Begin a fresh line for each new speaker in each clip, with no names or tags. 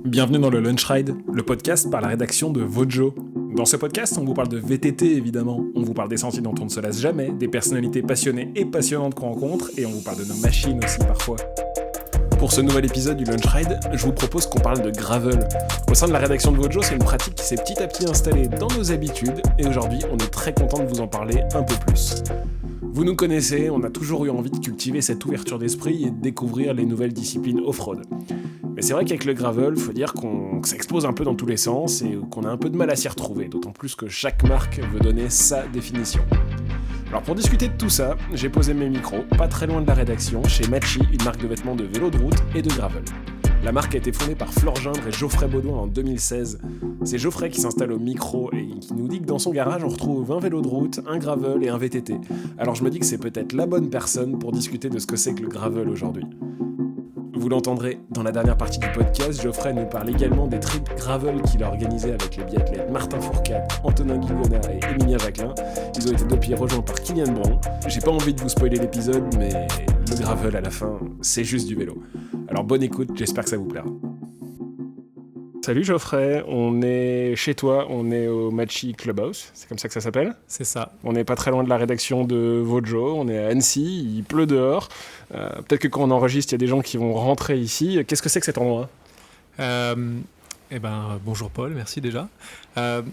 Bienvenue dans le Lunch Ride, le podcast par la rédaction de Vojo. Dans ce podcast, on vous parle de VTT évidemment, on vous parle des sentiers dont on ne se lasse jamais, des personnalités passionnées et passionnantes qu'on rencontre, et on vous parle de nos machines aussi parfois. Pour ce nouvel épisode du Lunch Ride, je vous propose qu'on parle de gravel. Au sein de la rédaction de Vojo, c'est une pratique qui s'est petit à petit installée dans nos habitudes, et aujourd'hui, on est très content de vous en parler un peu plus. Vous nous connaissez, on a toujours eu envie de cultiver cette ouverture d'esprit et de découvrir les nouvelles disciplines off-road. Mais c'est vrai qu'avec le gravel, faut dire que ça explose un peu dans tous les sens et qu'on a un peu de mal à s'y retrouver, d'autant plus que chaque marque veut donner sa définition. Alors pour discuter de tout ça, j'ai posé mes micros, pas très loin de la rédaction, chez Machi, une marque de vêtements de vélo de route et de gravel. La marque a été fondée par Flore Gindre et Geoffrey Baudouin en 2016. C'est Geoffrey qui s'installe au micro et qui nous dit que dans son garage on retrouve un vélo de route, un gravel et un VTT. Alors je me dis que c'est peut-être la bonne personne pour discuter de ce que c'est que le gravel aujourd'hui. Vous l'entendrez dans la dernière partie du podcast, Geoffrey nous parle également des trips gravel qu'il a organisés avec les biathlètes Martin Fourcade, Antonin Guigona et Emilia Vaclin. Ils ont été depuis rejoints par Kylian Bron. J'ai pas envie de vous spoiler l'épisode, mais le gravel à la fin, c'est juste du vélo. Alors bonne écoute, j'espère que ça vous plaira. Salut Geoffrey, on est chez toi, on est au Machi Clubhouse, c'est comme ça que ça s'appelle ?
C'est ça.
On n'est pas très loin de la rédaction de Vojo, on est à Annecy, il pleut dehors. Peut-être que quand on enregistre, il y a des gens qui vont rentrer ici. Qu'est-ce que c'est que cet endroit ?
Bonjour Paul, merci déjà.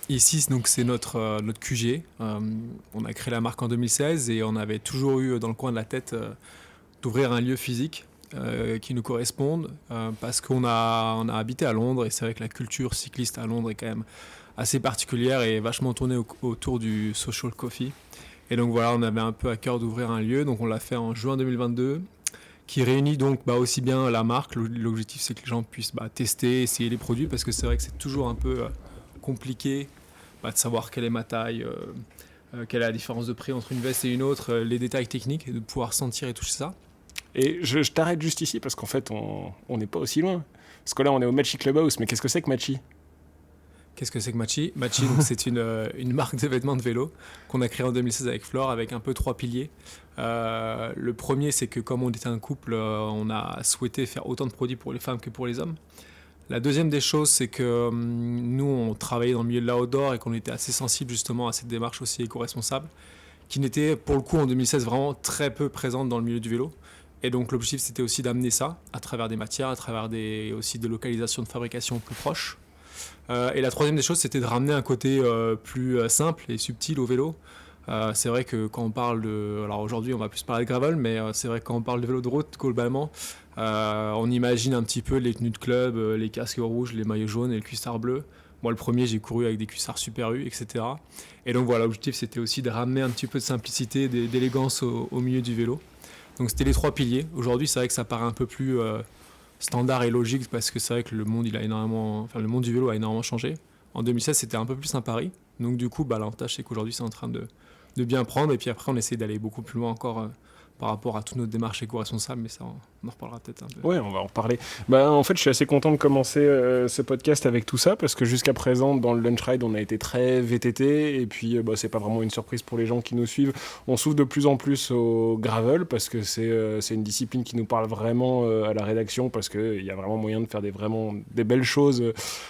Ici, donc, c'est notre QG. On a créé la marque en 2016 et on avait toujours eu dans le coin de la tête d'ouvrir un lieu physique qui nous corresponde parce qu'on a habité à Londres et c'est vrai que la culture cycliste à Londres est quand même assez particulière et vachement tournée autour du social coffee. Et donc voilà, on avait un peu à cœur d'ouvrir un lieu, donc on l'a fait en juin 2022, qui réunit donc aussi bien la marque. L'objectif c'est que les gens puissent tester, essayer les produits, parce que c'est vrai que c'est toujours un peu compliqué de savoir quelle est ma taille, quelle est la différence de prix entre une veste et une autre, les détails techniques, et de pouvoir sentir et toucher ça.
Et je t'arrête juste ici parce qu'en fait on n'est pas aussi loin. Parce que là on est au Machi Clubhouse, mais qu'est-ce que c'est que Machi ?
Qu'est-ce que c'est que Machi ? Machi, donc, c'est une marque de vêtements de vélo qu'on a créée en 2016 avec Flore, avec un peu 3 piliers. Le premier, c'est que comme on était un couple, on a souhaité faire autant de produits pour les femmes que pour les hommes. La deuxième des choses, c'est que nous, on travaillait dans le milieu de l'outdoor et qu'on était assez sensible justement à cette démarche aussi éco-responsable, qui n'était pour le coup en 2016 vraiment très peu présente dans le milieu du vélo. Et donc l'objectif, c'était aussi d'amener ça à travers des matières, à travers aussi des localisations de fabrication plus proches. Et la troisième des choses, c'était de ramener un côté plus simple et subtil au vélo. C'est vrai que quand on parle de... Alors aujourd'hui, on va plus parler de gravel, mais c'est vrai que quand on parle de vélo de route, globalement, on imagine un petit peu les tenues de club, les casques rouges, les maillots jaunes et le cuissard bleu. Moi, le premier, j'ai couru avec des cuissards Super U, etc. Et donc voilà, l'objectif, c'était aussi de ramener un petit peu de simplicité, d'élégance au milieu du vélo. Donc c'était les 3 piliers. Aujourd'hui, c'est vrai que ça paraît un peu plus... standard et logique, parce que c'est vrai que le monde du vélo a énormément changé. En 2016, c'était un peu plus un pari. Donc du coup, l'avantage, c'est qu'aujourd'hui, c'est en train de bien prendre. Et puis après, on essaie d'aller beaucoup plus loin encore par rapport à toute notre démarche éco-responsable. Mais ça, on en reparlera peut-être un peu.
Ouais, on va en reparler. En fait, je suis assez content de commencer ce podcast avec tout ça, parce que jusqu'à présent, dans le Lunch Ride, on a été très VTT. Et puis, c'est pas vraiment une surprise pour les gens qui nous suivent. On s'ouvre de plus en plus au gravel, parce que c'est une discipline qui nous parle vraiment à la rédaction, parce qu'il y a vraiment moyen de faire des belles choses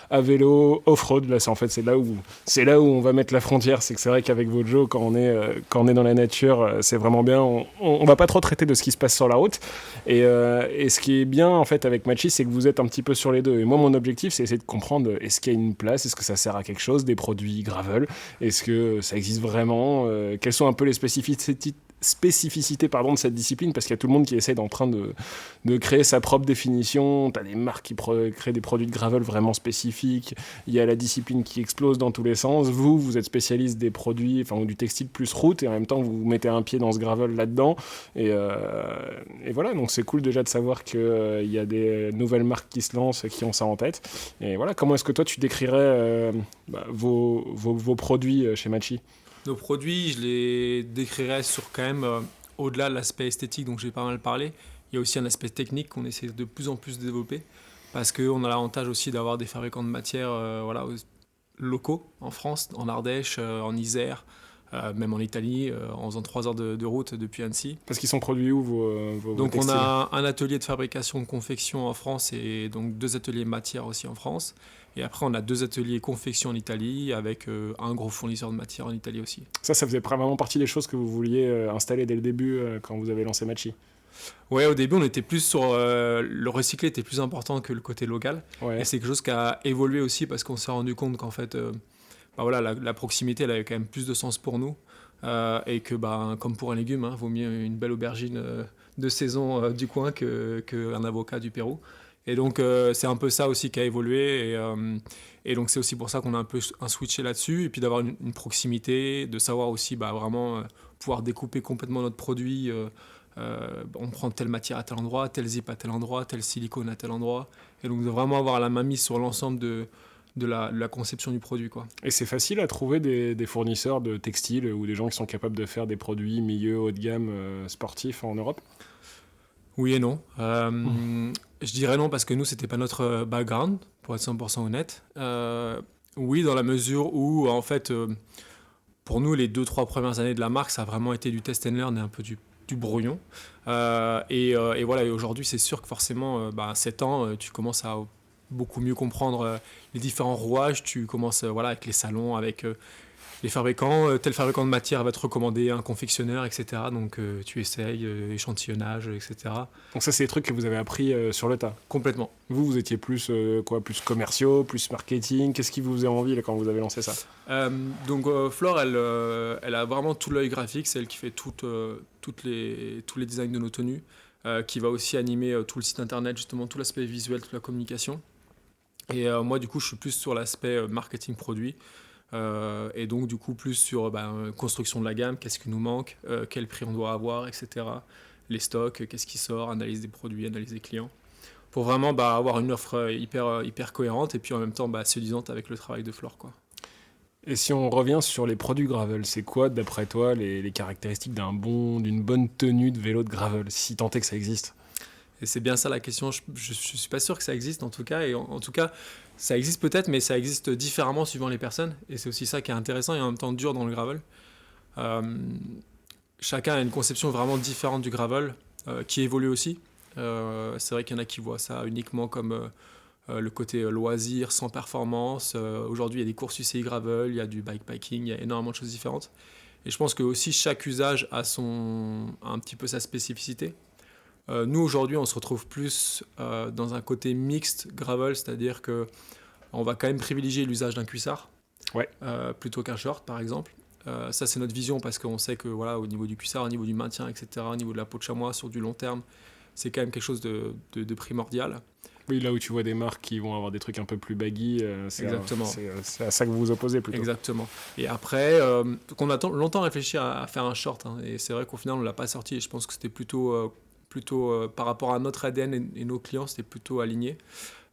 à vélo, off-road. Là, c'est là où on va mettre la frontière. C'est que c'est vrai qu'avec Vojo, quand on est dans la nature, c'est vraiment bien. On va pas trop traiter de ce qui se passe sur la route. Et ce qui est bien en fait avec Machi, c'est que vous êtes un petit peu sur les deux. Et moi, mon objectif, c'est essayer de comprendre, est-ce qu'il y a une place, est-ce que ça sert à quelque chose, des produits gravel, est-ce que ça existe vraiment, quelles sont un peu les spécificités de cette discipline, parce qu'il y a tout le monde qui essaie en train de créer sa propre définition. T'as des marques qui créent des produits de gravel vraiment spécifiques, il y a la discipline qui explose dans tous les sens. Vous êtes spécialiste des produits, ou du textile plus route, et en même temps vous mettez un pied dans ce gravel là-dedans, et voilà, donc c'est cool déjà de savoir qu'il y a des nouvelles marques qui se lancent et qui ont ça en tête. Et voilà, comment est-ce que toi tu décrirais vos produits chez Machi ?
Nos produits, je les décrirais sur quand même, au-delà de l'aspect esthétique dont j'ai pas mal parlé, il y a aussi un aspect technique qu'on essaie de plus en plus de développer, parce qu'on a l'avantage aussi d'avoir des fabricants de matières locaux en France, en Ardèche, en Isère, même en Italie, en faisant 3 heures de route depuis Annecy.
Parce qu'ils sont produits où vos
Donc on
textiles?
a un atelier de fabrication de confection en France et donc 2 ateliers matière aussi en France. Et après on a 2 ateliers confection en Italie avec un gros fournisseur de matière en Italie aussi.
Ça faisait vraiment partie des choses que vous vouliez installer dès le début quand vous avez lancé Machi.
Ouais, au début on était plus sur le recyclé était plus important que le côté local.
Ouais.
Et c'est quelque chose qui a évolué aussi parce qu'on s'est rendu compte qu'en fait voilà, la proximité elle avait quand même plus de sens pour nous. Et que comme pour un légume, vaut mieux une belle aubergine de saison du coin qu'un avocat du Pérou. Et donc c'est un peu ça aussi qui a évolué. Et donc c'est aussi pour ça qu'on a un peu switché là-dessus. Et puis d'avoir une proximité, de savoir aussi vraiment pouvoir découper complètement notre produit. On prend telle matière à tel endroit, tel zip à tel endroit, tel silicone à tel endroit. Et donc de vraiment avoir la main mise sur l'ensemble de la conception du produit, quoi.
Et c'est facile à trouver des fournisseurs de textiles ou des gens qui sont capables de faire des produits milieu haut de gamme sportifs en Europe?
Oui et non. Je dirais non parce que nous, c'était pas notre background, pour être 100% honnête. Oui, dans la mesure où, en fait, pour nous, les 2-3 premières années de la marque, ça a vraiment été du test and learn et un peu du brouillon. Et voilà, et aujourd'hui, c'est sûr que forcément, à 7 ans, tu commences à beaucoup mieux comprendre les différents rouages. Tu commences avec les salons, avec les fabricants. Tel fabricant de matière va te recommander un confectionneur, etc. Donc tu essayes, échantillonnage, etc.
Donc ça, c'est des trucs que vous avez appris sur le tas.
Complètement.
Vous étiez plus plus commerciaux, plus marketing. Qu'est-ce qui vous faisait envie là, quand vous avez lancé ça?
Donc Flore, elle a vraiment tout l'œil graphique. C'est elle qui fait tous les designs de nos tenues, qui va aussi animer tout le site internet, justement tout l'aspect visuel, toute la communication. Et moi, du coup, je suis plus sur l'aspect marketing produit. Et donc, du coup, plus sur construction de la gamme, qu'est-ce qui nous manque, quel prix on doit avoir, etc. Les stocks, qu'est-ce qui sort, analyse des produits, analyse des clients. Pour vraiment avoir une offre hyper cohérente et puis en même temps séduisante avec le travail de Flore, quoi.
Et si on revient sur les produits gravel, c'est quoi, d'après toi, les caractéristiques d'une bonne tenue de vélo de gravel, si tant est que ça existe?
Et c'est bien ça la question. Je suis pas sûr que ça existe en tout cas. Et en tout cas, ça existe peut-être, mais ça existe différemment suivant les personnes. Et c'est aussi ça qui est intéressant et en même temps dur dans le gravel. Chacun a une conception vraiment différente du gravel, qui évolue aussi. C'est vrai qu'il y en a qui voient ça uniquement comme le côté loisir, sans performance. Aujourd'hui, il y a des courses UCI gravel, il y a du bikepacking, il y a énormément de choses différentes. Et je pense que aussi chaque usage a un petit peu sa spécificité. Nous, aujourd'hui, on se retrouve plus dans un côté mixte gravel, c'est-à-dire qu'on va quand même privilégier l'usage d'un cuissard,
ouais.
Plutôt qu'un short, par exemple. Ça, c'est notre vision parce qu'on sait que au niveau du cuissard, au niveau du maintien, etc., au niveau de la peau de chamois sur du long terme, c'est quand même quelque chose de primordial.
Oui, là où tu vois des marques qui vont avoir des trucs un peu plus baggy,
Exactement.
C'est à ça que vous vous opposez plutôt.
Exactement. Et après, on a longtemps réfléchi à faire un short, et c'est vrai qu'au final, on ne l'a pas sorti. Et je pense que c'était plutôt par rapport à notre ADN et nos clients, c'était plutôt aligné.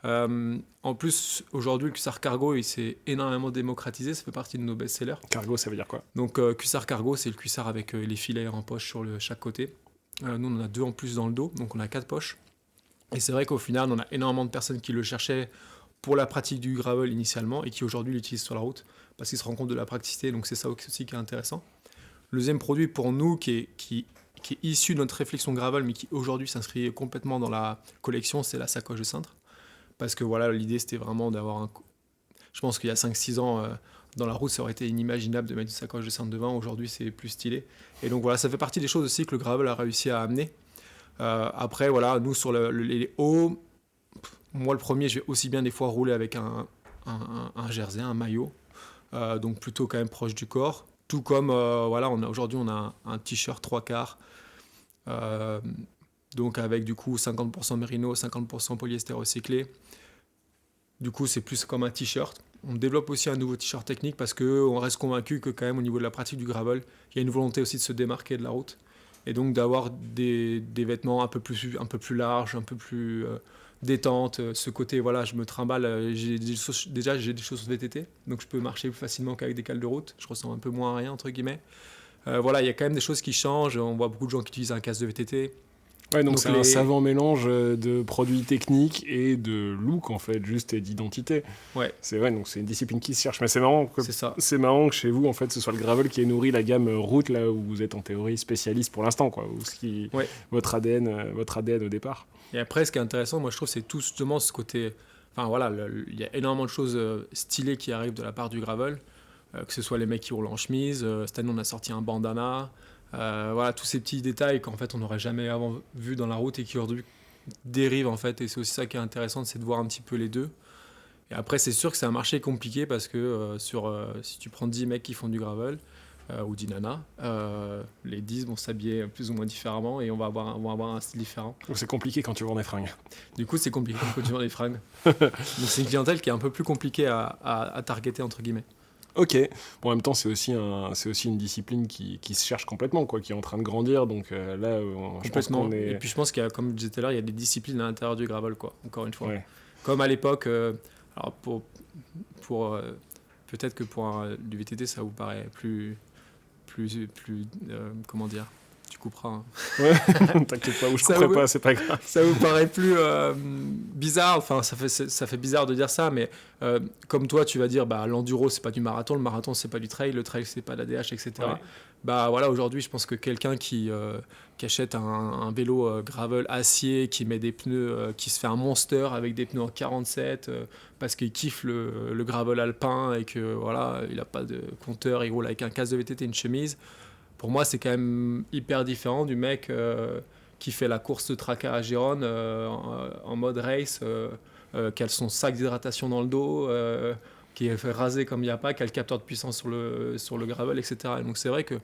En plus, aujourd'hui, le cuissard cargo, il s'est énormément démocratisé. Ça fait partie de nos best-sellers.
Cargo, ça veut dire quoi?
Donc, cuissard cargo, c'est le cuissard avec les filets en poche sur chaque côté. Nous, on en a 2 en plus dans le dos, donc on a 4 poches. Et c'est vrai qu'au final, on a énormément de personnes qui le cherchaient pour la pratique du gravel initialement et qui aujourd'hui l'utilisent sur la route parce qu'ils se rendent compte de la praticité. Donc, c'est ça aussi qui est intéressant. Le deuxième produit pour nous qui est issu de notre réflexion gravel, mais qui aujourd'hui s'inscrit complètement dans la collection, c'est la sacoche de cintre. Parce que voilà, l'idée c'était vraiment d'avoir Je pense qu'il y a 5-6 ans, dans la route, ça aurait été inimaginable de mettre une sacoche de cintre devant. Aujourd'hui, c'est plus stylé. Et donc voilà, ça fait partie des choses aussi que le gravel a réussi à amener. Après, voilà, nous sur les hauts, moi le premier, je vais aussi bien des fois rouler avec un jersey, un maillot. Donc plutôt quand même proche du corps. Tout comme, aujourd'hui, on a un t-shirt 3/4. Donc avec du coup 50% mérino, 50% polyester recyclé. Du coup, c'est plus comme un t-shirt. On développe aussi un nouveau t-shirt technique parce qu'on reste convaincu que quand même au niveau de la pratique du gravel, il y a une volonté aussi de se démarquer de la route. Et donc d'avoir des vêtements un peu plus larges, un peu plus détente. Ce côté, voilà, je me trimballe, j'ai des choses VTT, donc je peux marcher plus facilement qu'avec des cales de route. Je ressens un peu moins à rien, entre guillemets. Voilà, il y a quand même des choses qui changent. On voit beaucoup de gens qui utilisent un casque de VTT.
Ouais, donc c'est un savant mélange de produits techniques et de look, en fait, juste, et d'identité.
Ouais.
Donc c'est une discipline qui se cherche. Mais c'est marrant
c'est
marrant que chez vous, en fait, ce soit le gravel qui ait nourri la gamme route, là où vous êtes en théorie spécialiste pour l'instant, quoi. Votre ADN au départ.
Et après, ce qui est intéressant, moi, je trouve, c'est tout justement ce côté... Enfin, voilà, il y a énormément de choses stylées qui arrivent de la part du gravel, que ce soit les mecs qui roulent en chemise. Cette année, on a sorti un bandana. Voilà, tous ces petits détails qu'en fait on n'aurait jamais avant vu dans la route et qui aujourd'hui dérivent en fait, et c'est aussi ça qui est intéressant, c'est de voir un petit peu les deux. Et après c'est sûr que c'est un marché compliqué parce que si tu prends 10 mecs qui font du gravel ou 10 nanas, les 10 vont s'habiller plus ou moins différemment et on va avoir un style différent.
Donc c'est compliqué quand tu vends des fringues.
Du coup c'est compliqué quand tu vends des fringues. Donc c'est une clientèle qui est un peu plus compliquée à targeter entre guillemets.
Ok. Bon, en même temps, c'est aussi une discipline qui se cherche complètement, quoi, qui est en train de grandir. Donc là, je pense qu'on est...
Et puis je pense qu'il y a, comme je disais tout à l'heure, il y a des disciplines à l'intérieur du gravel, quoi. Encore une fois.
Ouais.
Comme à l'époque, alors peut-être que pour du VTT, ça vous paraît plus comment dire. Tu couperas. Hein.
Ouais, t'inquiète pas, ou je couperai pas, c'est pas grave.
Ça vous paraît plus bizarre, enfin ça fait bizarre de dire ça, mais comme toi tu vas dire l'enduro c'est pas du marathon, le marathon c'est pas du trail, le trail c'est pas de la DH, etc. Ouais. Voilà, aujourd'hui je pense que quelqu'un qui achète un vélo gravel acier, qui met des pneus, qui se fait un monster avec des pneus en 47 parce qu'il kiffe le gravel alpin et que voilà, il a pas de compteur, il roule avec un casque de VTT et une chemise. Pour moi, c'est quand même hyper différent du mec qui fait la course de Traca à Gérone en mode race, qui a son sac d'hydratation dans le dos, qui est fait raser comme il n'y a pas, qui a le capteur de puissance sur le gravel, etc. Et donc c'est vrai qu'à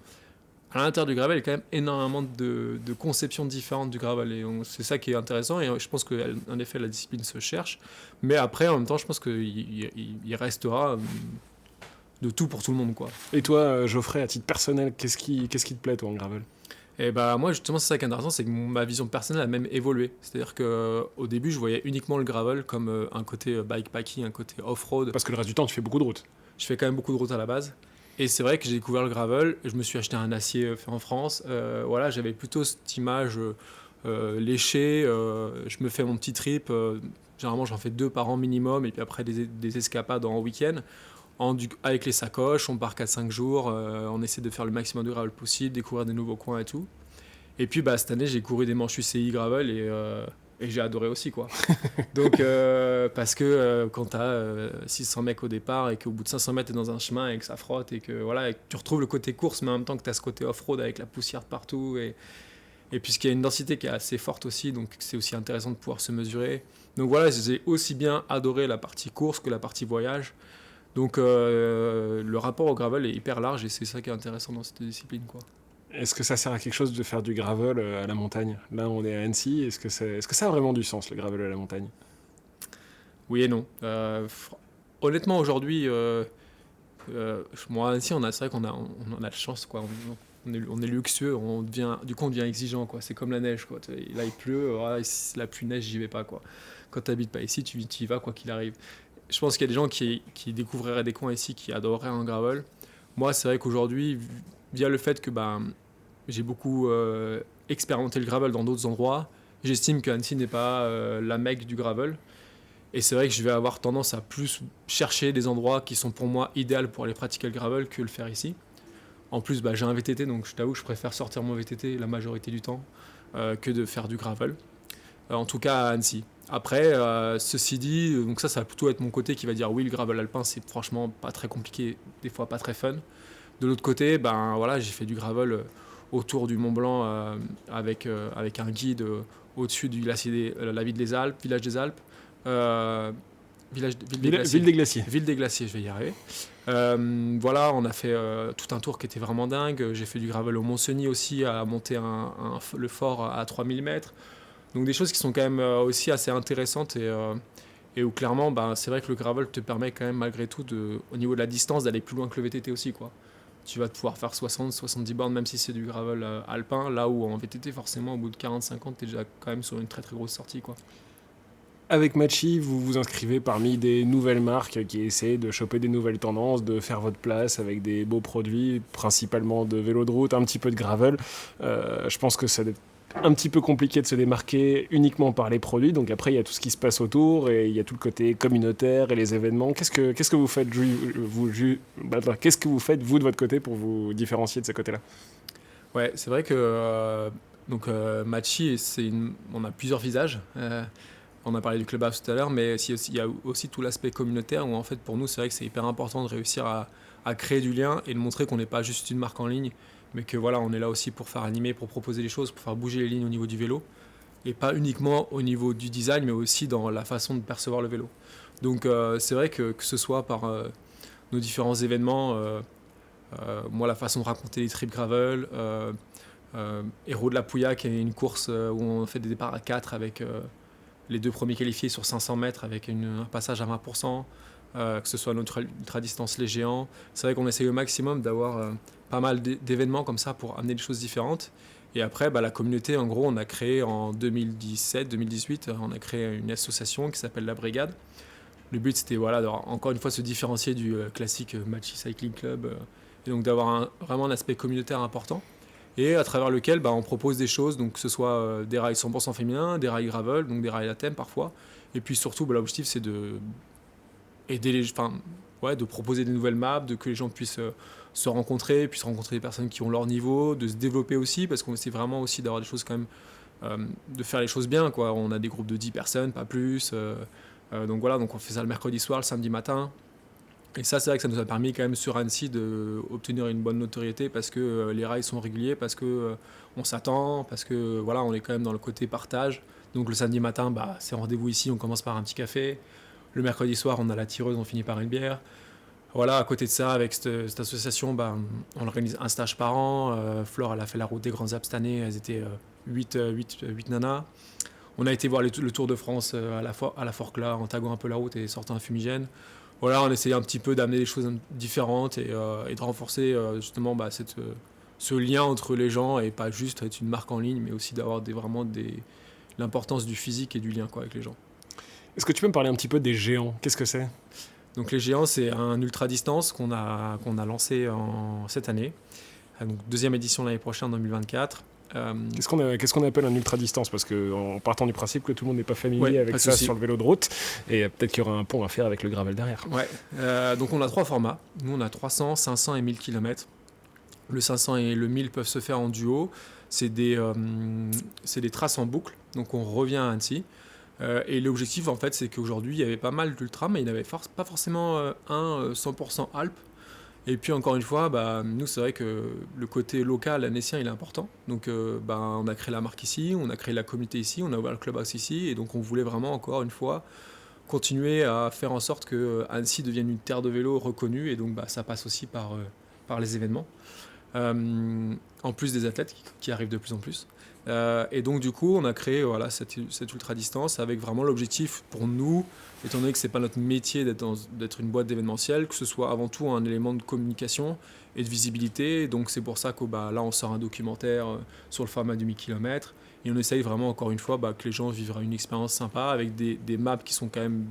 l'intérieur du gravel, il y a quand même énormément de conceptions différentes du gravel. Et c'est ça qui est intéressant. Et je pense qu'en effet, la discipline se cherche. Mais après, en même temps, je pense qu'il restera... de tout pour tout le monde, quoi.
Et toi, Geoffrey, à titre personnel, qu'est-ce qui te plaît, toi, en gravel ?
Et moi, justement, c'est ça qui est intéressant, c'est que ma vision personnelle a même évolué. C'est-à-dire qu'au début, je voyais uniquement le gravel comme un côté bikepacking, un côté off-road.
Parce que le reste du temps, tu fais beaucoup de routes.
Je fais quand même beaucoup de routes à la base. Et c'est vrai que j'ai découvert le gravel, je me suis acheté un acier fait en France. Voilà, j'avais plutôt cette image léchée. Je me fais mon petit trip. Généralement, j'en fais 2 par an minimum, et puis après des escapades en week-end. Avec les sacoches, on part 4-5 jours, on essaie de faire le maximum de gravel possible, découvrir des nouveaux coins et tout. Et puis cette année, j'ai couru des manches UCI gravel et j'ai adoré aussi, quoi. Donc, parce que quand tu as 600 mecs au départ et qu'au bout de 500 mètres, tu es dans un chemin et que ça frotte et que, voilà, et que tu retrouves le côté course, mais en même temps que tu as ce côté off-road avec la poussière de partout. Et puisqu'il y a une densité qui est assez forte aussi, donc c'est aussi intéressant de pouvoir se mesurer. Donc voilà, j'ai aussi bien adoré la partie course que la partie voyage. Donc le rapport au gravel est hyper large et c'est ça qui est intéressant dans cette discipline, quoi.
Est-ce que ça sert à quelque chose de faire du gravel à la montagne ? Là, on est à Annecy. Est-ce que ça a vraiment du sens, le gravel à la montagne ?
Oui et non. Honnêtement, aujourd'hui, moi, à Annecy, c'est vrai qu'on a de chance, quoi. On est luxueux, on devient exigeant, quoi. C'est comme la neige, quoi. Là, il pleut, si la pluie neige, j'y vais pas, quoi. Quand tu n'habites pas ici, tu y vas, quoi qu'il arrive. Je pense qu'il y a des gens qui découvriraient des coins ici, qui adoreraient un gravel. Moi, c'est vrai qu'aujourd'hui, via le fait que j'ai beaucoup expérimenté le gravel dans d'autres endroits, j'estime que Annecy n'est pas la Mecque du gravel. Et c'est vrai que je vais avoir tendance à plus chercher des endroits qui sont pour moi idéaux pour aller pratiquer le gravel que le faire ici. En plus, j'ai un VTT, donc je t'avoue, je préfère sortir mon VTT la majorité du temps que de faire du gravel. En tout cas à Annecy. Après, ceci dit, donc ça va plutôt être mon côté qui va dire oui, le gravel alpin, c'est franchement pas très compliqué, des fois pas très fun. De l'autre côté, voilà, j'ai fait du gravel autour du Mont Blanc avec un guide au-dessus du glacier village des Alpes.
Ville des Glaciers.
Ville des Glaciers, je vais y arriver. Voilà, on a fait tout un tour qui était vraiment dingue. J'ai fait du gravel au Mont-Cenis aussi, à monter le fort à 3000 mètres. Donc des choses qui sont quand même aussi assez intéressantes et où clairement, c'est vrai que le gravel te permet quand même malgré tout, au niveau de la distance, d'aller plus loin que le VTT aussi, quoi. Tu vas pouvoir faire 60-70 bornes, même si c'est du gravel alpin, là où en VTT, forcément, au bout de 40-50, tu es déjà quand même sur une très très grosse sortie, quoi.
Avec Machi, vous vous inscrivez parmi des nouvelles marques qui essaient de choper des nouvelles tendances, de faire votre place avec des beaux produits, principalement de vélo de route, un petit peu de gravel. Je pense que ça doit être un petit peu compliqué de se démarquer uniquement par les produits. Donc après, il y a tout ce qui se passe autour et il y a tout le côté communautaire et les événements. Qu'est-ce que vous faites, qu'est-ce que vous faites, vous, de votre côté, pour vous différencier de ce côté-là?
Ouais, c'est vrai que Machi, on a plusieurs visages. On a parlé du clubhouse tout à l'heure, mais il y a aussi tout l'aspect communautaire où en fait pour nous c'est vrai que c'est hyper important de réussir à créer du lien et de montrer qu'on n'est pas juste une marque en ligne, mais que voilà, on est là aussi pour faire animer, pour proposer des choses, pour faire bouger les lignes au niveau du vélo, et pas uniquement au niveau du design, mais aussi dans la façon de percevoir le vélo. Donc c'est vrai que ce soit par nos différents événements, moi la façon de raconter les trips gravel, Héros de la Pouya qui est une course où on fait des départs à 4 avec les 2 premiers qualifiés sur 500 mètres avec un passage à 20%, que ce soit notre ultra-distance les géants. C'est vrai qu'on essaye au maximum d'avoir pas mal d'événements comme ça pour amener des choses différentes. Et après, la communauté, en gros, on a créé en 2017-2018, on a créé une association qui s'appelle La Brigade. Le but, c'était encore une fois se différencier du classique Machi Cycling Club, et donc d'avoir vraiment un aspect communautaire important. Et à travers lequel on propose des choses, donc que ce soit des rails 100% féminins, des rails gravel, donc des rails à thème parfois. Et puis surtout, l'objectif c'est de aider de proposer des nouvelles maps, de que les gens puissent se rencontrer, puissent rencontrer des personnes qui ont leur niveau, de se développer aussi, parce qu'on essaie vraiment aussi d'avoir des choses quand même, de faire les choses bien, quoi. On a des groupes de 10 personnes, pas plus. Donc voilà, donc on fait ça le mercredi soir, le samedi matin. Et ça, c'est vrai que ça nous a permis quand même sur Annecy d'obtenir une bonne notoriété parce que les rails sont réguliers, parce que on s'attend, parce que voilà, on est quand même dans le côté partage. Donc le samedi matin, c'est rendez-vous ici, on commence par un petit café. Le mercredi soir, on a la tireuse, on finit par une bière. Voilà, à côté de ça, avec cette association, on organise un stage par an. Flore, elle a fait la route des Grands Alpes cette année, elles étaient 8 nanas. On a été voir le Tour de France à la Forclaz, en taguant un peu la route et sortant un fumigène. Voilà, on essayait un petit peu d'amener des choses différentes et de renforcer justement ce lien entre les gens et pas juste être une marque en ligne, mais aussi d'avoir l'importance du physique et du lien avec les gens.
Est-ce que tu peux me parler un petit peu des géants? Qu'est-ce que c'est?
Donc les géants, c'est un ultra-distance qu'on a lancé cette année. Donc deuxième édition l'année prochaine, en 2024.
Qu'est-ce qu'on appelle un ultra-distance? Parce qu'en partant du principe que tout le monde n'est pas familier avec ça sur le vélo de route, et peut-être qu'il y aura un pont à faire avec le gravel derrière.
Ouais. Donc on a 3 formats. Nous, on a 300, 500 et 1000 km. Le 500 et le 1000 peuvent se faire en duo. C'est des traces en boucle. Donc on revient à Annecy. Et l'objectif, en fait, c'est qu'aujourd'hui, il y avait pas mal d'ultra, mais il n'y avait pas forcément un 100% Alpes. Et puis encore une fois, nous c'est vrai que le côté local annécien il est important. Donc on a créé la marque ici, on a créé la communauté ici, on a ouvert le clubhouse ici, et donc on voulait vraiment encore une fois continuer à faire en sorte que Annecy devienne une terre de vélo reconnue, et donc ça passe aussi par les événements. En plus des athlètes qui arrivent de plus en plus. Et donc du coup on a créé cette ultra distance avec vraiment l'objectif pour nous, étant donné que c'est pas notre métier d'être une boîte d'événementiel, que ce soit avant tout un élément de communication et de visibilité. Et donc c'est pour ça que là on sort un documentaire sur le format du 1000 km et on essaye vraiment encore une fois que les gens vivent une expérience sympa avec des maps qui sont quand même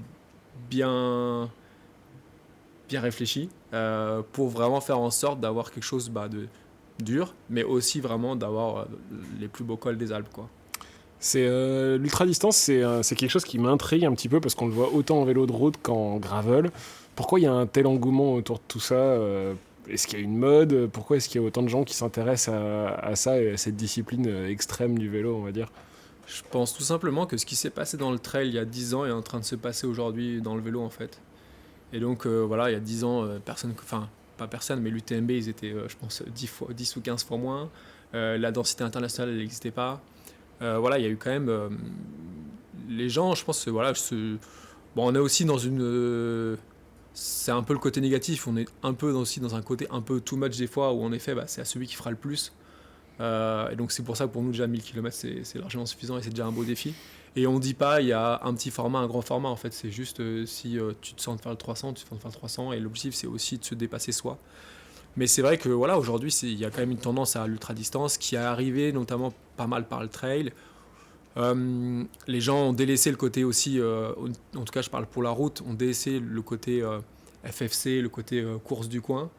bien réfléchis pour vraiment faire en sorte d'avoir quelque chose de dur, mais aussi vraiment d'avoir les plus beaux cols des Alpes, quoi.
L'ultra-distance, c'est quelque chose qui m'intrigue un petit peu parce qu'on le voit autant en vélo de route qu'en gravel. Pourquoi il y a un tel engouement autour de tout ça? Est-ce qu'il y a une mode? Pourquoi est-ce qu'il y a autant de gens qui s'intéressent à ça et à cette discipline extrême du vélo, on va dire?
Je pense tout simplement que ce qui s'est passé dans le trail il y a 10 ans est en train de se passer aujourd'hui dans le vélo, en fait. Et donc, il y a 10 ans, pas personne, mais l'UTMB, ils étaient, je pense, 10 ou 15 fois moins. La densité internationale, elle n'existait pas. Il y a eu quand même... les gens, je pense, on est aussi dans une... c'est un peu le côté négatif. On est un peu aussi dans un côté un peu too much des fois, où en effet, c'est à celui qui fera le plus. Et donc, c'est pour ça que pour nous, déjà, 1000 km, c'est largement suffisant et c'est déjà un beau défi. Et on ne dit pas, il y a un petit format, un grand format. En fait, c'est juste si tu te sens de faire le 300, tu te sens de faire le 300. Et l'objectif, c'est aussi de se dépasser soi. Mais c'est vrai que aujourd'hui, il y a quand même une tendance à l'ultra-distance qui est arrivée notamment pas mal par le trail. Les gens ont délaissé le côté aussi, en tout cas, je parle pour la route, ont délaissé le côté FFC, le côté course du coin,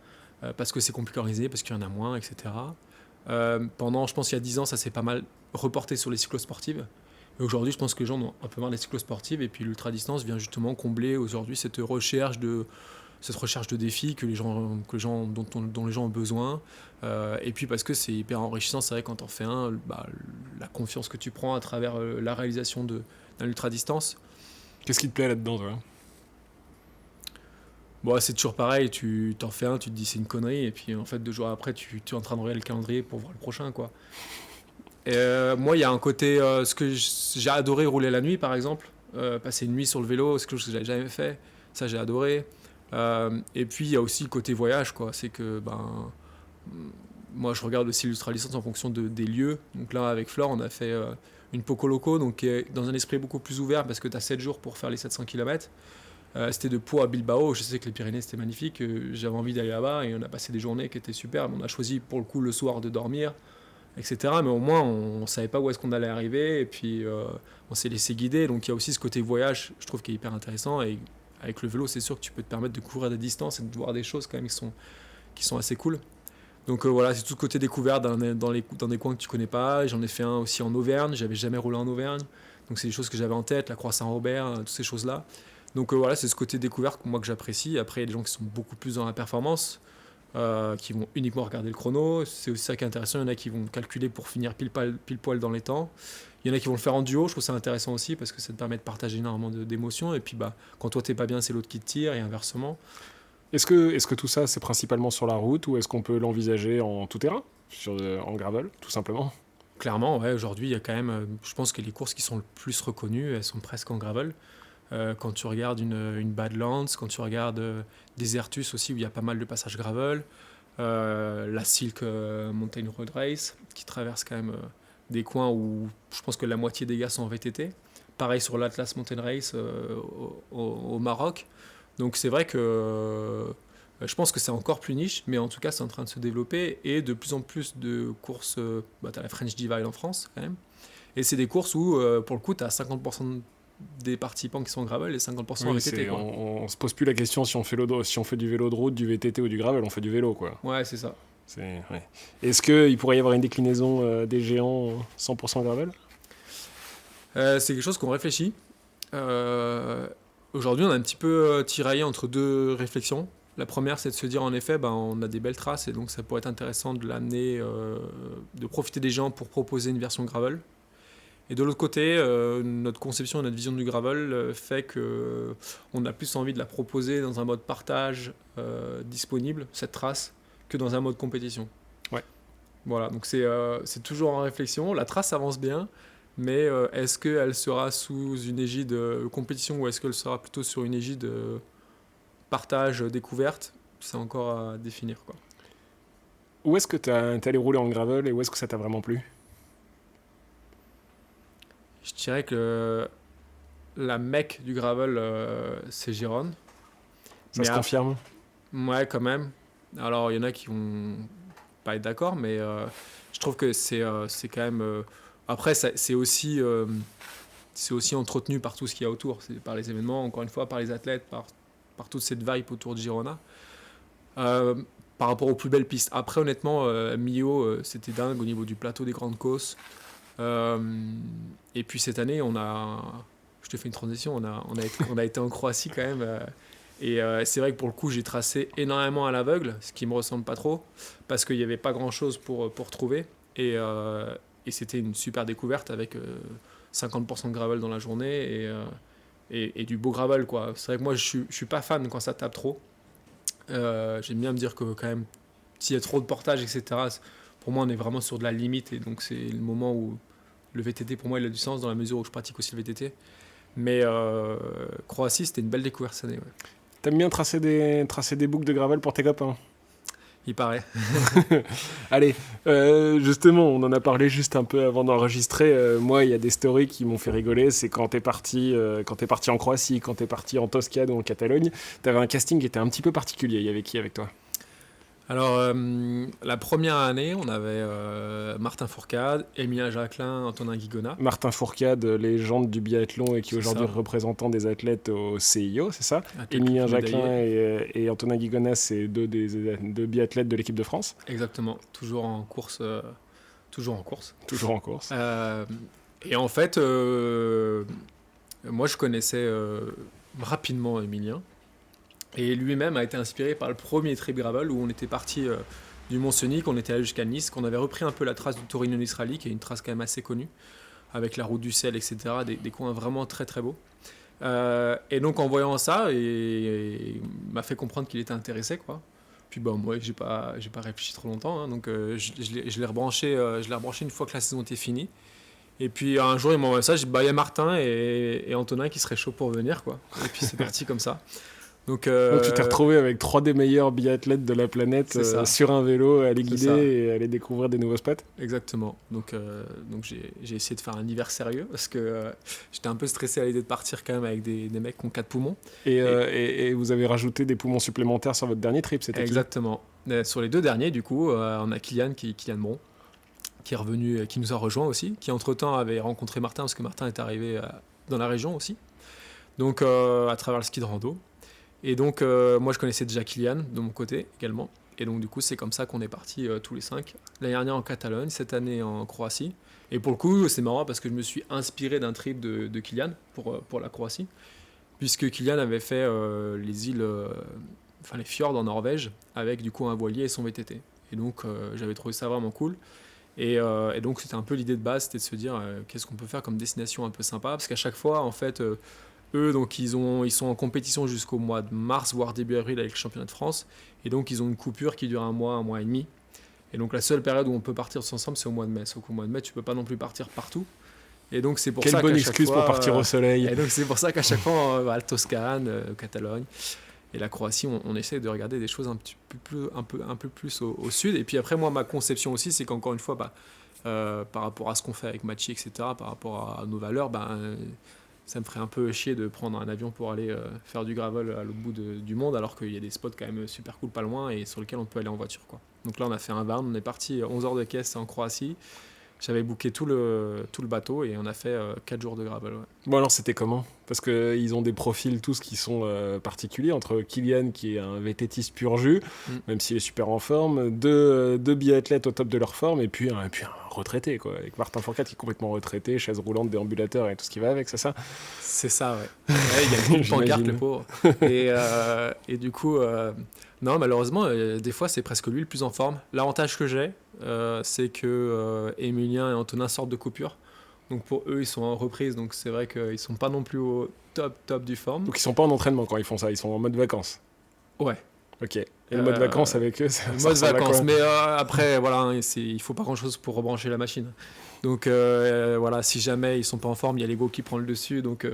parce que c'est compliqué à organiser, parce qu'il y en a moins, etc. Pendant, je pense, il y a 10 ans, ça s'est pas mal reporté sur les cyclosportives. Et aujourd'hui, je pense que les gens ont un peu marre des cyclosportives, et puis l'ultra-distance vient justement combler aujourd'hui cette recherche de défis que les gens, dont les gens ont besoin. Et puis parce que c'est hyper enrichissant, c'est vrai, quand t'en fais un, la confiance que tu prends à travers la réalisation d'un ultra-distance.
Qu'est-ce qui te plaît là-dedans, toi?
Bon, c'est toujours pareil, tu t'en fais un, tu te dis c'est une connerie, et puis en fait 2 jours après, tu es en train de regarder le calendrier pour voir le prochain, quoi. Et, moi, il y a un côté, j'ai adoré rouler la nuit, par exemple, passer une nuit sur le vélo, c'est quelque chose que j'avais jamais fait, ça j'ai adoré. Et puis il y a aussi le côté voyage, quoi. C'est que moi je regarde aussi l'ultra-distance en fonction des lieux. Donc là avec Flore on a fait une Poco Loco, donc qui est dans un esprit beaucoup plus ouvert parce que tu as 7 jours pour faire les 700 km. C'était de Pau à Bilbao, je sais que les Pyrénées c'était magnifique, j'avais envie d'aller là-bas et on a passé des journées qui étaient superbes. On a choisi pour le coup le soir de dormir, etc. Mais au moins on savait pas où est-ce qu'on allait arriver, et puis on s'est laissé guider. Donc il y a aussi ce côté voyage, je trouve, qui est hyper intéressant. Et avec le vélo, c'est sûr que tu peux te permettre de couvrir des distances et de voir des choses quand même qui sont assez cool. Donc voilà, c'est tout le côté découvert dans des coins que tu connais pas. J'en ai fait un aussi en Auvergne, j'avais jamais roulé en Auvergne. Donc c'est des choses que j'avais en tête, la Croix Saint-Robert, toutes ces choses-là. Donc voilà, c'est ce côté découvert que que j'apprécie. Après, il y a des gens qui sont beaucoup plus dans la performance, qui vont uniquement regarder le chrono. C'est aussi ça qui est intéressant. Il y en a qui vont calculer pour finir pile poil dans les temps. Il y en a qui vont le faire en duo. Je trouve ça intéressant aussi parce que ça te permet de partager énormément d'émotions. Et puis quand toi t'es pas bien, c'est l'autre qui te tire, et inversement.
Est-ce que tout ça, c'est principalement sur la route, ou est-ce qu'on peut l'envisager en tout terrain, en gravel, tout simplement?
Clairement, ouais, aujourd'hui, il y a quand même, je pense que les courses qui sont le plus reconnues, elles sont presque en gravel. Quand tu regardes une Badlands, quand tu regardes Desertus aussi, où il y a pas mal de passages gravel, la Silk Mountain Road Race, qui traverse quand même des coins où je pense que la moitié des gars sont en VTT. Pareil sur l'Atlas Mountain Race au Maroc. Donc c'est vrai que je pense que c'est encore plus niche, mais en tout cas c'est en train de se développer, et de plus en plus de courses. Tu as la French Divide en France quand même, et c'est des courses où pour le coup tu as 50% des participants qui sont en gravel et 50% en VTT.
On se pose plus la question si on fait du vélo de route, du VTT ou du gravel, on fait du vélo, quoi.
Ouais, c'est ça.
Ouais. Est-ce qu'il pourrait y avoir une déclinaison des géants 100% gravel?
C'est quelque chose qu'on réfléchit. Aujourd'hui, on a un petit peu tiraillé entre deux réflexions. La première, c'est de se dire, en effet, on a des belles traces, et donc ça pourrait être intéressant de l'amener, de profiter des gens pour proposer une version gravel. Et de l'autre côté, notre conception et notre vision du gravel fait qu'on a plus envie de la proposer dans un mode partage disponible, cette trace, que dans un mode compétition.
Ouais.
Voilà, donc c'est toujours en réflexion. La trace avance bien, mais est-ce qu'elle sera sous une égide compétition, ou est-ce qu'elle sera plutôt sur une égide partage, découverte? C'est encore à définir, quoi.
Où est-ce que t'es allé rouler en gravel, et où est-ce que ça t'a vraiment plu?
Je dirais que la mecque du gravel, c'est Gérone.
Ça se confirme?
Ouais, quand même. Alors, il y en a qui vont pas être d'accord, mais je trouve que c'est quand même... après, c'est aussi entretenu par tout ce qu'il y a autour. C'est par les événements, encore une fois, par les athlètes, par toute cette vibe autour de Girona. Par rapport aux plus belles pistes. Après, honnêtement, Millau, c'était dingue au niveau du plateau des Grandes Causses. Et puis cette année, je te fais une transition, on a été en Croatie quand même, et c'est vrai que pour le coup j'ai tracé énormément à l'aveugle, ce qui me ressemble pas trop, parce qu'il n'y avait pas grand chose pour trouver, et c'était une super découverte avec 50% de gravel dans la journée, et du beau gravel, quoi. C'est vrai que moi je suis pas fan quand ça tape trop. J'aime bien me dire que quand même s'il y a trop de portage, etc., pour moi on est vraiment sur de la limite, et donc c'est le moment où le VTT pour moi il a du sens, dans la mesure où je pratique aussi le VTT. Mais Croatie, c'était une belle découverte cette année. Ouais.
T'aimes bien tracer des boucles de gravel pour tes copains?
Il paraît.
Allez, justement, on en a parlé juste un peu avant d'enregistrer. Moi, il y a des stories qui m'ont fait rigoler. C'est quand t'es parti en Croatie, quand t'es parti en Toscane ou en Catalogne, t'avais un casting qui était un petit peu particulier. Il y avait qui avec toi?
Alors, la première année, on avait Martin Fourcade, Emilien Jacquelin, Antonin Guigona.
Biathlon, Fourcade, légende du biathlon et qui est aujourd'hui représentant des athlètes au CIO, c'est ça? Emilien Jacquelin et Antonin Guigona, c'est deux biathlètes de l'équipe de France.
Exactement, toujours en course toujours en course.
Toujours en course.
Et en fait, moi je connaissais rapidement Emilien. Et lui-même a été inspiré par le premier trip gravel où on était parti du Mont-Cenis, on était allé jusqu'à Nice, qu'on avait repris un peu la trace du Torino Nice Rally, qui est une trace quand même assez connue, avec la route du sel, etc. Des coins vraiment très très beaux. Et donc en voyant ça, il m'a fait comprendre qu'il était intéressé, quoi. Puis bon, moi j'ai pas réfléchi trop longtemps, hein, donc je l'ai rebranché une fois que la saison était finie. Et puis un jour il m'a envoyé ça, j'ai dit, il y a Martin et Antonin qui seraient chauds pour venir, quoi. Et puis c'est parti comme ça. Donc
tu t'es retrouvé avec 3 des meilleurs biathlètes de la planète sur un vélo à les guider et à aller découvrir des nouveaux spots.
Exactement. Donc j'ai essayé de faire un hiver sérieux parce que j'étais un peu stressé à l'idée de partir quand même avec des mecs qui ont 4 poumons.
Et vous avez rajouté des poumons supplémentaires sur votre dernier trip, c'était
exactement. Sur les 2 derniers, du coup, on a Kylian Bron, qui est revenu, qui nous a rejoint aussi, qui entre-temps avait rencontré Martin parce que Martin est arrivé dans la région aussi. Donc à travers le ski de rando. Et donc, moi, je connaissais déjà Kylian de mon côté également. Et donc, du coup, c'est comme ça qu'on est partis tous les 5. L'année dernière en Catalogne, cette année en Croatie. Et pour le coup, c'est marrant parce que je me suis inspiré d'un trip de Kylian pour la Croatie. Puisque Kylian avait fait les îles, les fjords en Norvège, avec du coup un voilier et son VTT. Et donc, j'avais trouvé ça vraiment cool. Et donc, c'était un peu l'idée de base, c'était de se dire qu'est-ce qu'on peut faire comme destination un peu sympa. Parce qu'à chaque fois, en fait... eux, donc, ils sont en compétition jusqu'au mois de mars, voire début avril avec le championnat de France. Et donc, ils ont une coupure qui dure un mois et demi. Et donc, la seule période où on peut partir ensemble, c'est au mois de mai. Sauf qu'au mois de mai, tu peux pas non plus partir partout. Et donc, c'est pour
Quelle
ça
bonne
qu'à
excuse
chaque fois,
pour partir au soleil.
Et donc, c'est pour ça qu'à chaque fois, la Toscane, Catalogne et la Croatie, on essaie de regarder des choses un peu plus au sud. Et puis après, moi, ma conception aussi, c'est qu'encore une fois, par rapport à ce qu'on fait avec Machi, etc., par rapport à nos valeurs, ça me ferait un peu chier de prendre un avion pour aller faire du gravel à l'autre bout du monde, alors qu'il y a des spots quand même super cool pas loin et sur lesquels on peut aller en voiture, quoi. Donc là, on a fait un van, on est parti 11 heures de caisse en Croatie. J'avais booké tout le bateau et on a fait 4 jours de gravel. Ouais.
Bon, alors c'était comment ? Parce qu'ils ont des profils tous qui sont particuliers, entre Kylian qui est un vététiste pur jus, même s'il est super en forme, deux biathlètes au top de leur forme, et puis un retraité, quoi, avec Martin Fourcade qui est complètement retraité, chaise roulante, déambulateur et tout ce qui va avec, c'est ça ?
C'est ça, ouais. Il y a une pancarte, le pauvre. Et du coup, non, malheureusement, des fois, c'est presque lui le plus en forme. L'avantage que j'ai, c'est que Emilien et Antonin sortent de coupure. Donc pour eux, ils sont en reprise, donc c'est vrai qu'ils ne sont pas non plus au top du forme.
Donc ils ne sont pas en entraînement quand ils font ça, ils sont en mode vacances.
Ouais.
Ok. Et le mode vacances avec eux, ça
mode vacances, mais après, voilà, il ne faut pas grand-chose pour rebrancher la machine. Donc voilà, si jamais ils ne sont pas en forme, il y a l'ego qui prend le dessus, donc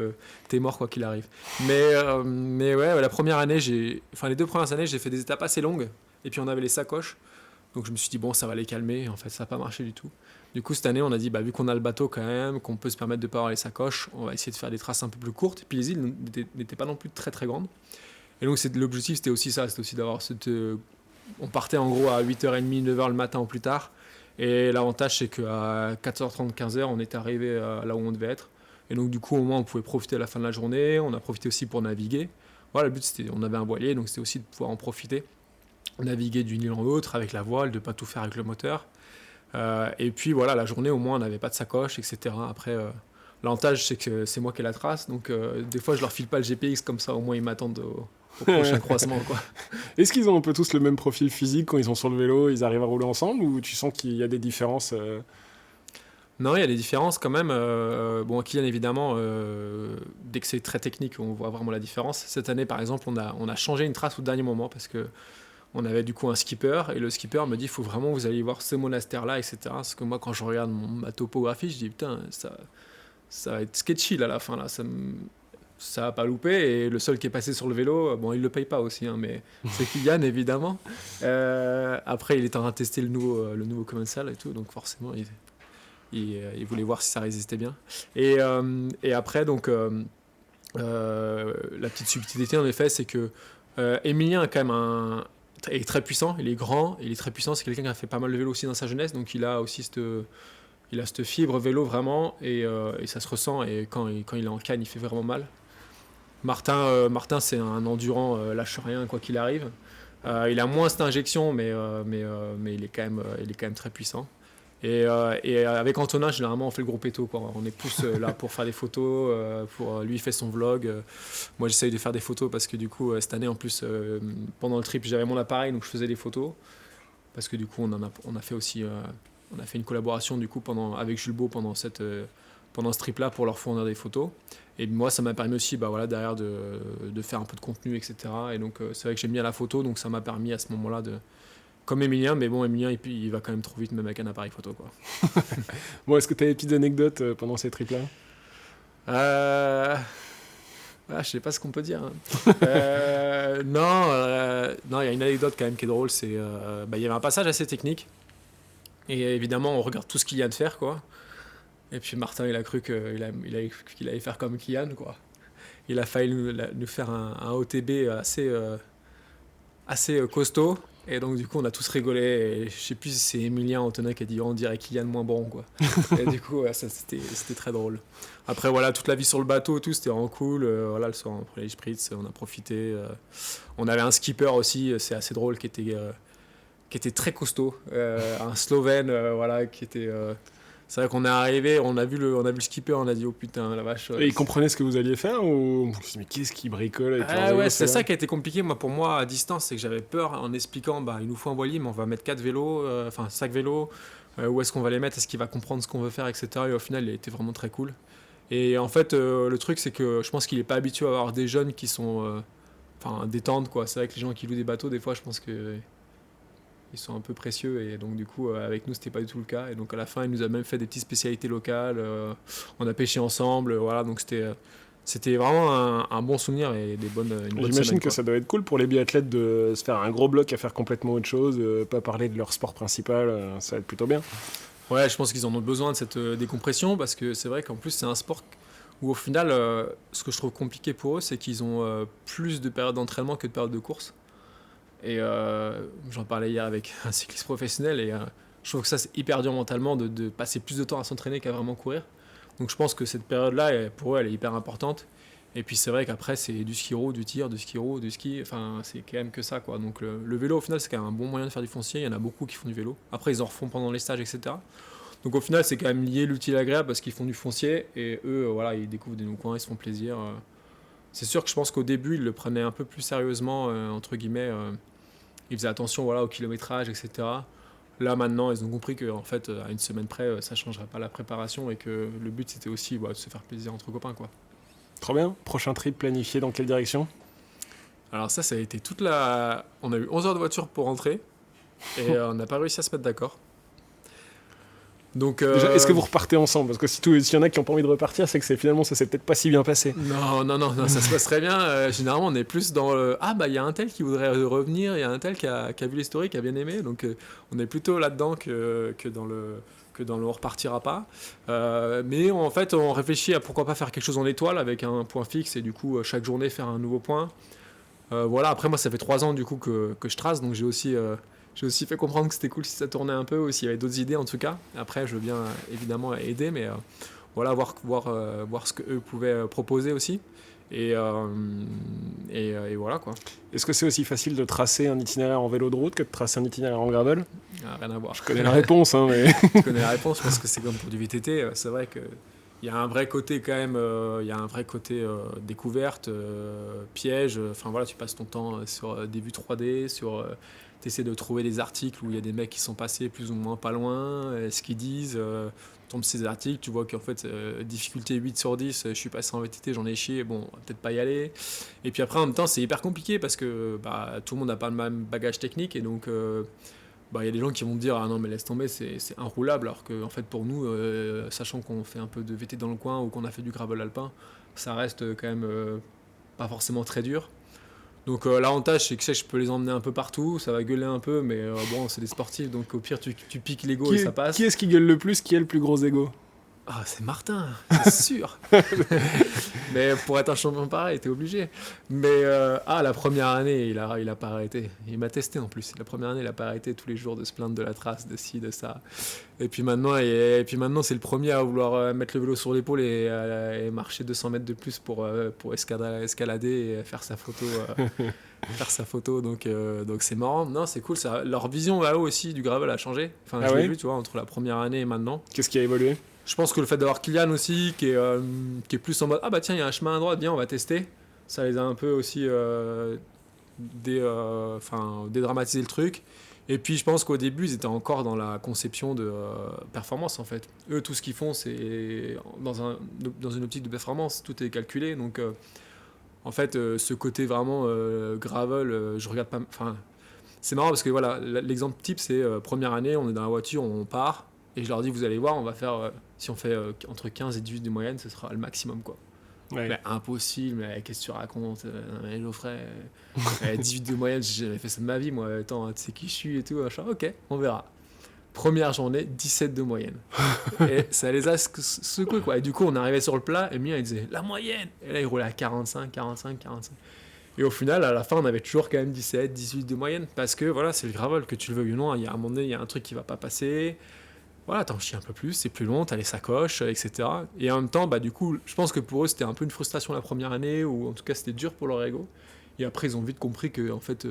t'es mort quoi qu'il arrive. Mais ouais, la première année, les 2 premières années, j'ai fait des étapes assez longues, et puis on avait les sacoches. Donc je me suis dit, bon, ça va les calmer. En fait, ça n'a pas marché du tout. Du coup, cette année, on a dit, vu qu'on a le bateau quand même, qu'on peut se permettre de ne pas avoir les sacoches, on va essayer de faire des traces un peu plus courtes. Et puis les îles n'étaient pas non plus très très grandes. Et donc l'objectif, c'était aussi ça. C'était aussi d'avoir on partait en gros à 8h30, 9h le matin ou plus tard. Et l'avantage, c'est qu'à 4h30, 15h, on était arrivé là où on devait être. Et donc du coup, au moins, on pouvait profiter à la fin de la journée. On a profité aussi pour naviguer. Voilà, le but, c'était, on avait un voilier, donc c'était aussi de pouvoir en profiter. Naviguer d'une île en l'autre avec la voile, de ne pas tout faire avec le moteur. Et puis voilà, la journée au moins on n'avait pas de sacoche, etc. Après, l'avantage c'est que c'est moi qui ai la trace, donc des fois je leur file pas le GPX, comme ça au moins ils m'attendent au prochain croisement, quoi.
Est-ce qu'ils ont un peu tous le même profil physique quand ils sont sur le vélo, ils arrivent à rouler ensemble, ou tu sens qu'il y a des différences
Non, il y a des différences quand même. Bon, Kylian évidemment, dès que c'est très technique, on voit vraiment la différence. Cette année par exemple, on a changé une trace au dernier moment parce que on avait du coup un skipper, et le skipper me dit il faut vraiment que vous alliez voir ce monastère-là, etc. Parce que moi, quand je regarde ma topographie, je dis putain, ça va être sketchy là, à la fin, là. Ça va pas louper, et le seul qui est passé sur le vélo, bon, il le paye pas aussi, hein, mais c'est Kylian évidemment. Après, il est en train de tester le nouveau commensal et tout, donc forcément, il voulait voir si ça résistait bien. Et après, donc, la petite subtilité en effet, c'est que Emilien a quand même est très puissant, il est grand, il est très puissant, c'est quelqu'un qui a fait pas mal de vélo aussi dans sa jeunesse, donc il a aussi cette fibre vélo vraiment, et ça se ressent, et quand il est en canne, il fait vraiment mal. Martin c'est un endurant, lâche rien quoi qu'il arrive. Il a moins cette injection, mais il est quand même très puissant. Et avec Antonin, généralement, on fait le gros péto, quoi. On est plus là pour faire des photos. Lui, il fait son vlog. Moi, j'essaye de faire des photos parce que du coup, cette année, en plus, pendant le trip, j'avais mon appareil, donc je faisais des photos. Parce que du coup, on a fait aussi on a fait une collaboration du coup, avec Jules Beau pendant ce trip-là pour leur fournir des photos. Et moi, ça m'a permis aussi derrière de faire un peu de contenu, etc. Et donc, c'est vrai que j'aime bien la photo, donc ça m'a permis à ce moment-là comme Emilien, mais bon, Emilien, il va quand même trop vite, même avec un appareil photo, quoi.
Bon, est-ce que tu as des petites anecdotes pendant ces trips-là?
Je sais pas ce qu'on peut dire. Non, il y a une anecdote quand même qui est drôle. Il y avait un passage assez technique. Et évidemment, on regarde tout ce qu'il y a de faire, quoi. Et puis Martin, il a cru qu'il allait faire comme Kian, quoi. Il a failli nous faire un OTB assez costaud. Et donc, du coup, on a tous rigolé. Et je sais plus si c'est Emilien Antonin qui a dit on dirait Kylian moins bon, quoi. Et du coup, c'était très drôle. Après, voilà, toute la vie sur le bateau, tout, c'était vraiment cool. Voilà, le soir, on prenait les spritz, on a profité. On avait un skipper aussi, c'est assez drôle, qui était très costaud. Un Slovène, voilà, qui était. C'est vrai qu'on est arrivé, on a vu le skipper, on a dit oh putain la vache.
Et il comprenait ce que vous alliez faire ou mais qu'est-ce qu'il bricole avec
ouais, c'est ça qui a été compliqué pour moi à distance, c'est que j'avais peur en expliquant il nous faut un voilier mais on va mettre 4 vélos, 5 vélos, où est-ce qu'on va les mettre, est-ce qu'il va comprendre ce qu'on veut faire, etc. Et au final il a été vraiment très cool. Et en fait le truc c'est que je pense qu'il est pas habitué à avoir des jeunes qui sont détentes, quoi. C'est vrai que les gens qui louent des bateaux des fois je pense que ils sont un peu précieux et donc du coup avec nous c'était pas du tout le cas et donc à la fin il nous a même fait des petites spécialités locales, on a pêché ensemble, voilà, donc c'était vraiment un bon souvenir et une bonne
J'imagine
semaine,
que ça doit être cool pour les biathlètes de se faire un gros bloc à faire complètement autre chose, pas parler de leur sport principal, ça va être plutôt bien.
Ouais, je pense qu'ils en ont besoin de cette décompression parce que c'est vrai qu'en plus c'est un sport où au final ce que je trouve compliqué pour eux c'est qu'ils ont plus de périodes d'entraînement que de périodes de course. Et j'en parlais hier avec un cycliste professionnel et je trouve que ça c'est hyper dur mentalement de passer plus de temps à s'entraîner qu'à vraiment courir. Donc je pense que cette période-là, pour eux, elle est hyper importante. Et puis c'est vrai qu'après c'est du ski row, du tir, du ski row, du ski, enfin c'est quand même que ça, quoi. Donc le vélo au final c'est quand même un bon moyen de faire du foncier, il y en a beaucoup qui font du vélo. Après ils en refont pendant les stages, etc. Donc au final c'est quand même lié l'utile à l'agréable parce qu'ils font du foncier et eux voilà, ils découvrent des nouveaux coins, ils se font plaisir. C'est sûr que je pense qu'au début ils le prenaient un peu plus sérieusement, entre guillemets. Ils faisaient attention au kilométrage, etc. Là, maintenant, ils ont compris qu'en fait, à une semaine près, ça ne changerait pas la préparation et que le but, c'était aussi de se faire plaisir entre copains, quoi.
Trop bien. Prochain trip planifié dans quelle direction?
Alors ça a été on a eu 11 heures de voiture pour rentrer et on n'a pas réussi à se mettre d'accord. Donc,
déjà, est-ce que vous repartez ensemble? Parce que s'il y en a qui n'ont pas envie de repartir, c'est que finalement ça s'est peut-être pas si bien passé.
Non, ça se passe très bien. Généralement, on est plus dans le il y a un tel qui voudrait revenir, il y a un tel qui a vu les stories, qui a bien aimé. Donc, on est plutôt là-dedans que dans le on repartira pas. Mais en fait, on réfléchit à pourquoi pas faire quelque chose en étoile avec un point fixe et du coup, chaque journée faire un nouveau point. Voilà, après, moi, ça fait 3 ans du coup que je trace, donc j'ai aussi fait comprendre que c'était cool si ça tournait un peu ou s'il y avait d'autres idées en tout cas. Après, je veux bien évidemment aider, mais voilà, voir ce qu'eux pouvaient proposer aussi. Et voilà, quoi.
Est-ce que c'est aussi facile de tracer un itinéraire en vélo de route que de tracer un itinéraire en gravel?
Rien à voir.
Je connais la réponse, mais...
Je connais la réponse parce que c'est comme pour du VTT. C'est vrai que il y a un vrai côté quand même, il y a un vrai côté découverte, piège. Enfin voilà, tu passes ton temps sur des vues 3D, tu essaies de trouver des articles où il y a des mecs qui sont passés plus ou moins pas loin, ce qu'ils disent. Tu tombes sur ces articles, tu vois qu'en fait, difficulté 8 sur 10, je suis passé en VTT, j'en ai chié, bon, on va peut-être pas y aller. Et puis après, en même temps, c'est hyper compliqué parce que tout le monde n'a pas le même bagage technique et donc... y a des gens qui vont me dire ah non mais laisse tomber, c'est inroulable, alors que en fait pour nous sachant qu'on fait un peu de VT dans le coin ou qu'on a fait du gravel alpin, ça reste quand même pas forcément très dur. Donc l'avantage c'est que je peux les emmener un peu partout, ça va gueuler un peu mais bon c'est des sportifs donc au pire tu piques l'ego et ça passe.
Qui est-ce qui gueule le plus, qui a le plus gros ego?
Ah, c'est Martin, c'est sûr. Mais pour être un champion pareil, t'es obligé. Mais la première année, il a pas arrêté. Il m'a testé en plus. La première année, il a pas arrêté tous les jours de se plaindre de la trace, de ci, de ça. Et puis maintenant, c'est le premier à vouloir mettre le vélo sur l'épaule et marcher 200 mètres de plus pour escalader et faire sa photo. Donc c'est marrant. Non, c'est cool. Ça. Leur vision là-haut aussi du gravel a changé. Enfin, je l'ai vu, tu vois, entre la première année et maintenant.
Qu'est-ce qui a évolué ?
Je pense que le fait d'avoir Kylian aussi, qui est plus en mode tiens, il y a un chemin à droite, viens, on va tester. Ça les a un peu aussi dédramatisé le truc. Et puis je pense qu'au début, ils étaient encore dans la conception de performance en fait. Eux, tout ce qu'ils font, c'est dans une optique de performance, tout est calculé. Donc en fait, ce côté vraiment gravel, je regarde pas. Enfin, c'est marrant parce que voilà, l'exemple type, c'est première année, on est dans la voiture, on part. Et je leur dis, vous allez voir, on va faire, si on fait entre 15 et 18 de moyenne, ce sera le maximum, quoi.
Ouais.
Mais impossible, mais qu'est-ce que tu racontes Geoffrey, 18 de moyenne, j'ai jamais fait ça de ma vie, moi. Attends, tu sais qui je suis et tout, machin. Ok, on verra. Première journée, 17 de moyenne. Et ça les a secoués, quoi. Et du coup, on arrivait sur le plat, et Mien, il disait, la moyenne. Et là, il roulait à 45. Et au final, à la fin, on avait toujours quand même 17, 18 de moyenne, parce que voilà, c'est le gravel, que tu le veuilles ou non. Il y a un moment donné, il y a un truc qui va pas passer. Voilà, t'en chies un peu plus, c'est plus long, t'as les sacoches, etc. Et en même temps, du coup, je pense que pour eux, c'était un peu une frustration la première année, ou en tout cas, c'était dur pour leur ego. Et après, ils ont vite compris que, en fait,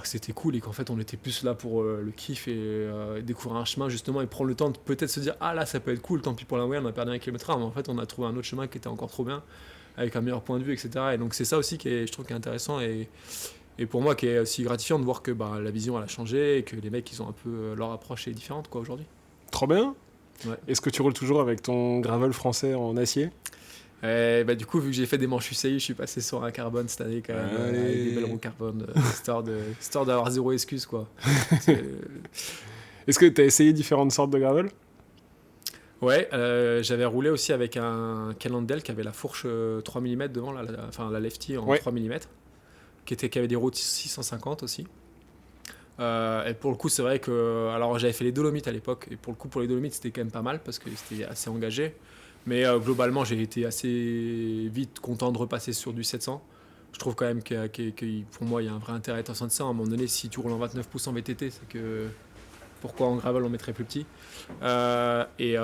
c'était cool et qu'en fait, on était plus là pour le kiff et découvrir un chemin, justement, et prendre le temps de peut-être se dire, là, ça peut être cool, tant pis pour la moyenne, on a perdu 1 km/h, mais en fait, on a trouvé un autre chemin qui était encore trop bien, avec un meilleur point de vue, etc. Et donc, c'est ça aussi je trouve, qui est intéressant et pour moi, qui est aussi gratifiant de voir que la vision, elle a changé et que les mecs, ils ont un peu... leur approche est différente, quoi, aujourd'hui.
Trop bien.
Ouais.
Est-ce que tu roules toujours avec ton gravel français en acier ?
Du coup, vu que j'ai fait des manches UCI, je suis passé sur un carbone cette année, quand même, avec des belles roues carbone, histoire d'avoir zéro excuse, quoi.
Est-ce que tu as essayé différentes sortes de gravel ?
Ouais, j'avais roulé aussi avec un Cannondale qui avait la fourche 3 mm devant, la lefty en 3 mm. Qui avait des routes 650 aussi. Et pour le coup, c'est vrai que... Alors, j'avais fait les Dolomites à l'époque, et pour le coup, pour les Dolomites, c'était quand même pas mal, parce que c'était assez engagé. Mais globalement, j'ai été assez vite content de repasser sur du 700. Je trouve quand même que pour moi, il y a un vrai intérêt à être en 700. À un moment donné, si tu roules en 29 pouces en VTT, c'est que... Pourquoi en gravel, on mettrait plus petit et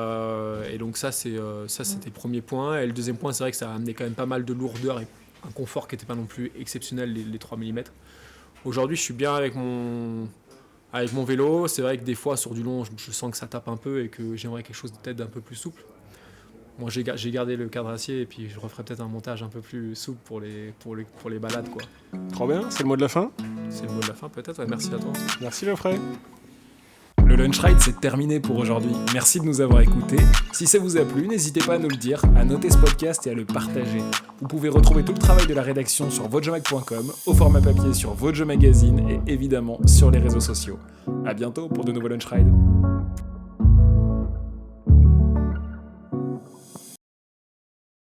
donc ça, c'était le premier point. Et le deuxième point, c'est vrai que ça a amené quand même pas mal de lourdeur et un confort qui n'était pas non plus exceptionnel, les 3 mm. Aujourd'hui, je suis bien avec mon vélo. C'est vrai que des fois, sur du long, je sens que ça tape un peu et que j'aimerais quelque chose de peut-être d'un peu plus souple. Moi, j'ai gardé le cadre acier et puis je referai peut-être un montage un peu plus souple pour les balades, quoi.
Trop bien, c'est le mot de la fin ?
C'est le mot de la fin, peut-être. Ouais, merci à toi.
Merci Geoffrey. Le Lunch Ride, c'est terminé pour aujourd'hui. Merci de nous avoir écoutés. Si ça vous a plu, n'hésitez pas à nous le dire, à noter ce podcast et à le partager. Vous pouvez retrouver tout le travail de la rédaction sur votejomag.com, au format papier sur Vojo Magazine et évidemment sur les réseaux sociaux. À bientôt pour de nouveaux Lunch Rides.